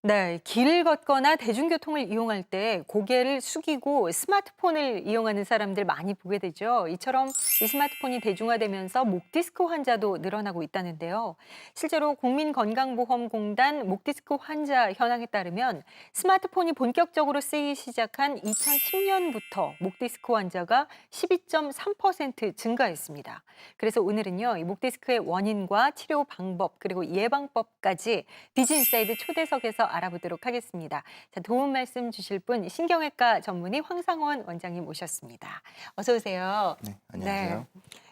네, 길을 걷거나 대중교통을 이용할 때 고개를 숙이고 스마트폰을 이용하는 사람들 많이 보게 되죠. 이처럼 이 스마트폰이 대중화되면서 목 디스크 환자도 늘어나고 있다는데요. 실제로 국민건강보험공단 목 디스크 환자 현황에 따르면 스마트폰이 본격적으로 쓰이기 시작한 2010년부터 목 디스크 환자가 12.3% 증가했습니다. 그래서 오늘은요, 이 목 디스크의 원인과 치료 방법 그리고 예방법까지 비즈인사이드 초대석에서 알아보도록 하겠습니다. 자, 도움 말씀 주실 분 신경외과 전문의 황상원 원장님 모셨습니다. 어서 오세요. 네, 네. 안녕하세요.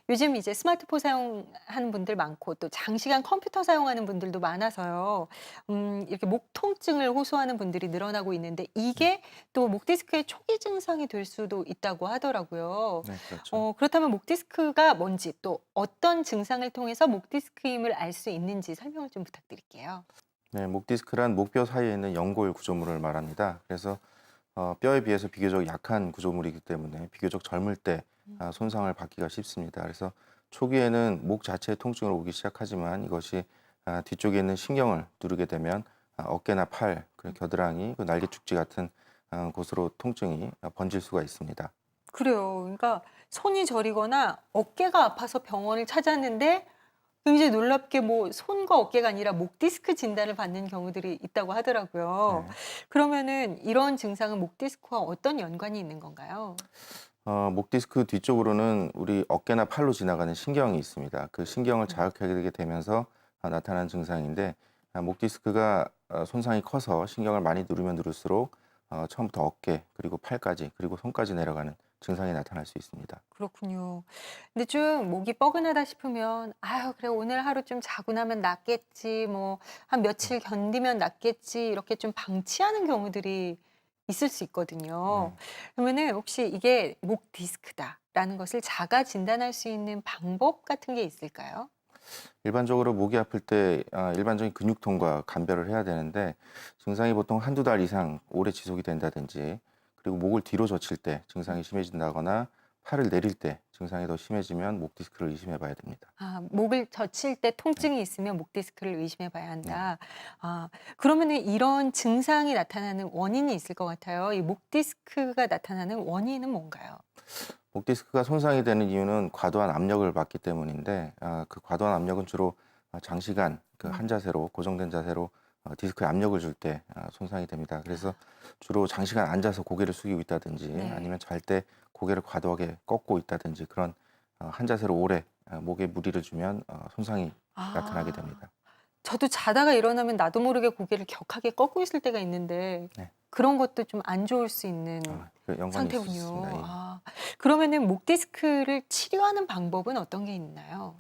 요즘 이제 스마트폰 사용하는 분들 많고 또 장시간 컴퓨터 사용하는 분들도 많아서요. 이렇게 목 통증을 호소하는 분들이 늘어나고 있는데 네, 이게 또 목 디스크의 초기 증상이 될 수도 있다고 하더라고요. 네, 그렇죠. 그렇다면 목 디스크가 뭔지 또 어떤 증상을 통해서 목 디스크임을 알 수 있는지 설명을 좀 부탁드릴게요. 네, 목 디스크란 목뼈 사이에 있는 연골 구조물을 말합니다. 그래서 뼈에 비해서 비교적 약한 구조물이기 때문에 비교적 젊을 때 손상을 받기가 쉽습니다. 그래서 초기에는 목 자체의 통증으로 오기 시작하지만 이것이 뒤쪽에 있는 신경을 누르게 되면 어깨나 팔, 그리고 겨드랑이, 그 날개 축지 같은 곳으로 통증이 번질 수가 있습니다. 그래요. 그러니까 손이 저리거나 어깨가 아파서 병원을 찾았는데 굉장히 놀랍게 뭐 손과 어깨가 아니라 목 디스크 진단을 받는 경우들이 있다고 하더라고요. 네. 그러면은 이런 증상은 목 디스크와 어떤 연관이 있는 건가요? 목 디스크 뒤쪽으로는 우리 어깨나 팔로 지나가는 신경이 있습니다. 그 신경을 자극하게 되면서 나타나는 증상인데 목 디스크가 손상이 커서 신경을 많이 누르면 누를수록 처음부터 어깨 그리고 팔까지 그리고 손까지 내려가는 증상이 나타날 수 있습니다. 그렇군요. 근데 좀 목이 뻐근하다 싶으면 아유 그래 오늘 하루 좀 자고 나면 낫겠지 뭐 한 며칠 견디면 낫겠지 이렇게 좀 방치하는 경우들이 있을 수 있거든요. 네. 그러면은 혹시 이게 목 디스크다라는 것을 자가 진단할 수 있는 방법 같은 게 있을까요? 일반적으로 목이 아플 때 일반적인 근육통과 감별을 해야 되는데 증상이 보통 한두 달 이상 오래 지속이 된다든지 그리고 목을 뒤로 젖힐 때 증상이 심해진다거나 팔을 내릴 때 증상이 더 심해지면 목 디스크를 의심해 봐야 됩니다. 아 목을 젖힐 때 네. 통증이 있으면 목 디스크를 의심해 봐야 네. 한다. 아 그러면은 이런 증상이 나타나는 원인이 있을 것 같아요. 이 목 디스크가 나타나는 원인은 뭔가요? 목 디스크가 손상이 되는 이유는 과도한 압력을 받기 때문인데 그 과도한 압력은 주로 장시간 그 한 음. 자세로 고정된 자세로 디스크에 압력을 줄 때 손상이 됩니다. 그래서 주로 장시간 앉아서 고개를 숙이고 있다든지 네. 아니면 잘 때 고개를 과도하게 꺾고 있다든지 그런 한 자세로 오래 목에 무리를 주면 손상이 나타나게 아. 됩니다. 저도 자다가 일어나면 나도 모르게 고개를 격하게 꺾고 있을 때가 있는데 네. 그런 것도 좀 안 좋을 수 있는 그 연관이 있을 수 있습니다. 상태군요. 예. 아. 그러면은 목 디스크를 치료하는 방법은 어떤 게 있나요?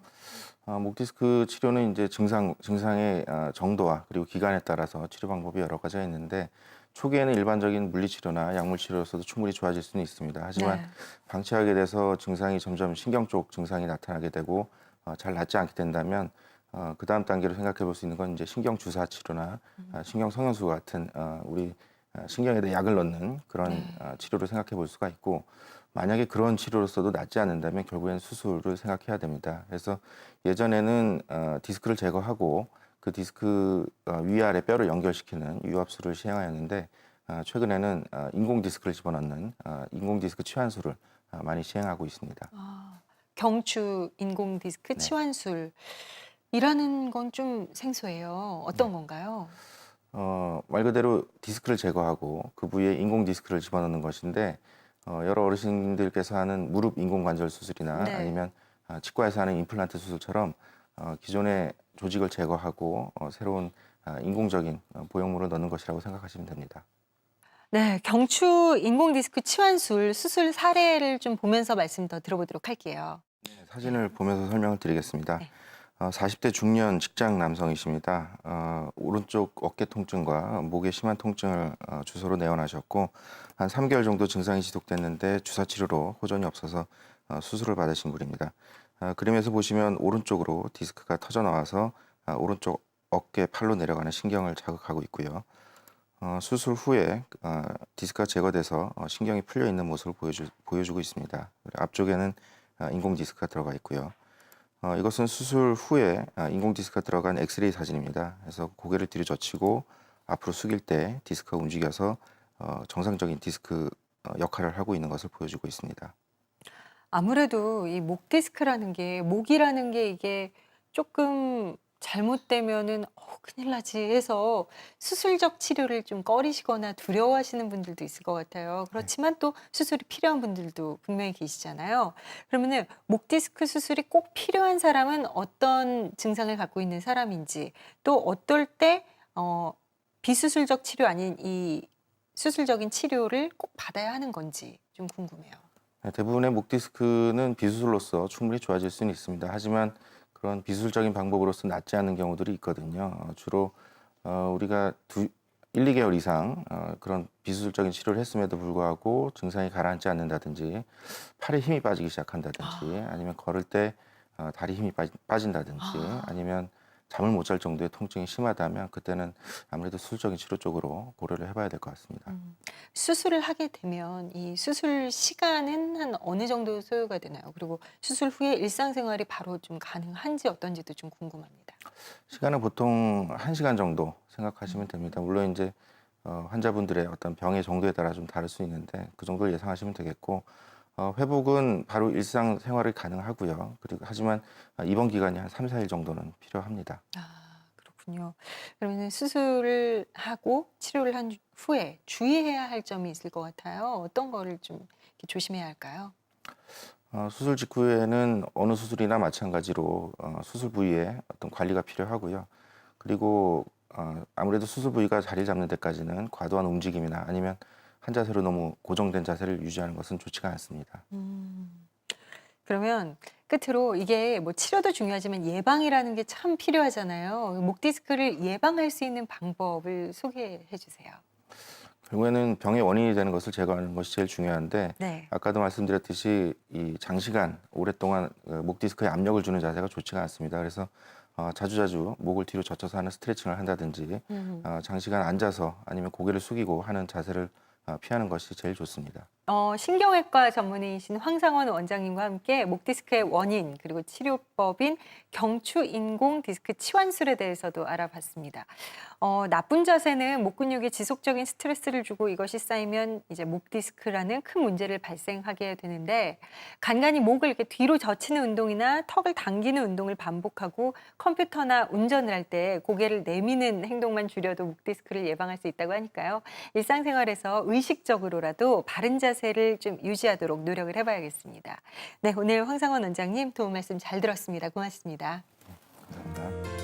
목 디스크 치료는 이제 증상의 정도와 그리고 기간에 따라서 치료 방법이 여러 가지가 있는데 초기에는 일반적인 물리치료나 약물치료로서도 충분히 좋아질 수는 있습니다. 하지만 네. 방치하게 돼서 증상이 점점 신경 쪽 증상이 나타나게 되고 잘 낫지 않게 된다면 그 다음 단계로 생각해 볼 수 있는 건 이제 신경 주사 치료나 음. 신경 성형수 같은 우리 신경에다 약을 넣는 그런 네. 치료를 생각해 볼 수가 있고 만약에 그런 치료로서도 낫지 않는다면 결국엔 수술을 생각해야 됩니다. 그래서 예전에는 디스크를 제거하고 그 디스크 위아래 뼈를 연결시키는 유압술을 시행하였는데 최근에는 인공 디스크를 집어넣는 인공 디스크 치환술을 많이 시행하고 있습니다. 아. 경추 인공 디스크 네. 치환술이라는 건 좀 생소해요. 어떤 네. 건가요? 말 그대로 디스크를 제거하고 그 부위에 인공 디스크를 집어넣는 것인데 여러 어르신들께서 하는 무릎 인공관절 수술이나 네. 아니면 치과에서 하는 임플란트 수술처럼 기존의 조직을 제거하고 새로운 인공적인 보형물을 넣는 것이라고 생각하시면 됩니다. 네. 경추 인공 디스크 치환술 수술 사례를 좀 보면서 말씀 더 들어보도록 할게요. 네, 네. 사진을 보면서 설명을 드리겠습니다. 네. 40대 중년 직장 남성이십니다. 오른쪽 어깨 통증과 목에 심한 통증을 주소로 내원하셨고 한 3개월 정도 증상이 지속됐는데 주사 치료로 호전이 없어서 수술을 받으신 분입니다. 그림에서 보시면 오른쪽으로 디스크가 터져 나와서 오른쪽 어깨 팔로 내려가는 신경을 자극하고 있고요. 수술 후에 디스크가 제거돼서 신경이 풀려 있는 모습을 보여주고 있습니다. 그리고 앞쪽에는 인공 디스크가 들어가 있고요. 이것은 수술 후에 인공 디스크가 들어간 엑스레이 사진입니다. 그래서 고개를 뒤로 젖히고 앞으로 숙일 때 디스크가 움직여서 정상적인 디스크 역할을 하고 있는 것을 보여주고 있습니다. 아무래도 이 목 디스크라는 게 목이라는 게 이게 조금 잘못되면은 큰일 나지 해서 수술적 치료를 좀 꺼리시거나 두려워하시는 분들도 있을 것 같아요. 그렇지만 또 수술이 필요한 분들도 분명히 계시잖아요. 그러면은 목 디스크 수술이 꼭 필요한 사람은 어떤 증상을 갖고 있는 사람인지, 또 어떨 때 비수술적 치료 아닌 이 수술적인 치료를 꼭 받아야 하는 건지 좀 궁금해요. 대부분의 목 디스크는 비수술로서 충분히 좋아질 수는 있습니다. 하지만 그런 비수술적인 방법으로서 낫지 않는 경우들이 있거든요. 주로 우리가 1, 2개월 이상 그런 비수술적인 치료를 했음에도 불구하고 증상이 가라앉지 않는다든지, 팔에 힘이 빠지기 시작한다든지, 아니면 걸을 때 다리 힘이 빠진다든지, 아. 아니면 잠을 못 잘 정도의 통증이 심하다면 그때는 아무래도 수술적인 치료 쪽으로 고려를 해봐야 될 것 같습니다. 수술을 하게 되면 이 수술 시간은 한 어느 정도 소요가 되나요? 그리고 수술 후에 일상생활이 바로 좀 가능한지 어떤지도 좀 궁금합니다. 시간은 보통 1시간 정도 생각하시면 음. 됩니다. 물론 이제 환자분들의 어떤 병의 정도에 따라 좀 다를 수 있는데 그 정도를 예상하시면 되겠고, 회복은 바로 일상생활이 가능하고요. 그리고 하지만 입원 기간이 한 3, 4일 정도는 필요합니다. 그렇군요. 그러면 수술을 하고 치료를 한 후에 주의해야 할 점이 있을 것 같아요. 어떤 거를 좀 이렇게 조심해야 할까요? 수술 직후에는 어느 수술이나 마찬가지로 수술 부위에 어떤 관리가 필요하고요. 그리고 아무래도 수술 부위가 자리 잡는 데까지는 과도한 움직임이나 아니면 한 자세로 너무 고정된 자세를 유지하는 것은 좋지가 않습니다. 음. 그러면 끝으로 이게 뭐 치료도 중요하지만 예방이라는 게 참 필요하잖아요. 목 디스크를 예방할 수 있는 방법을 소개해 주세요. 결국에는 병의 원인이 되는 것을 제거하는 것이 제일 중요한데, 네. 아까도 말씀드렸듯이 이 장시간 오랫동안 목 디스크에 압력을 주는 자세가 좋지가 않습니다. 그래서 자주자주 목을 뒤로 젖혀서 하는 스트레칭을 한다든지, 음. 장시간 앉아서 아니면 고개를 숙이고 하는 자세를 피하는 것이 제일 좋습니다. 신경외과 전문의이신 황상원 원장님과 함께 목 디스크의 원인 그리고 치료법인 경추 인공 디스크 치환술에 대해서도 알아봤습니다. 나쁜 자세는 목 근육에 지속적인 스트레스를 주고 이것이 쌓이면 이제 목 디스크라는 큰 문제를 발생하게 되는데, 간간히 목을 이렇게 뒤로 젖히는 운동이나 턱을 당기는 운동을 반복하고 컴퓨터나 운전을 할 때 고개를 내미는 행동만 줄여도 목 디스크를 예방할 수 있다고 하니까요. 일상생활에서 의식적으로라도 바른 자세를 좀 유지하도록 노력을 해봐야겠습니다. 네, 오늘 황상원 원장님 도움 말씀 잘 들었습니다. 고맙습니다. 감사합니다.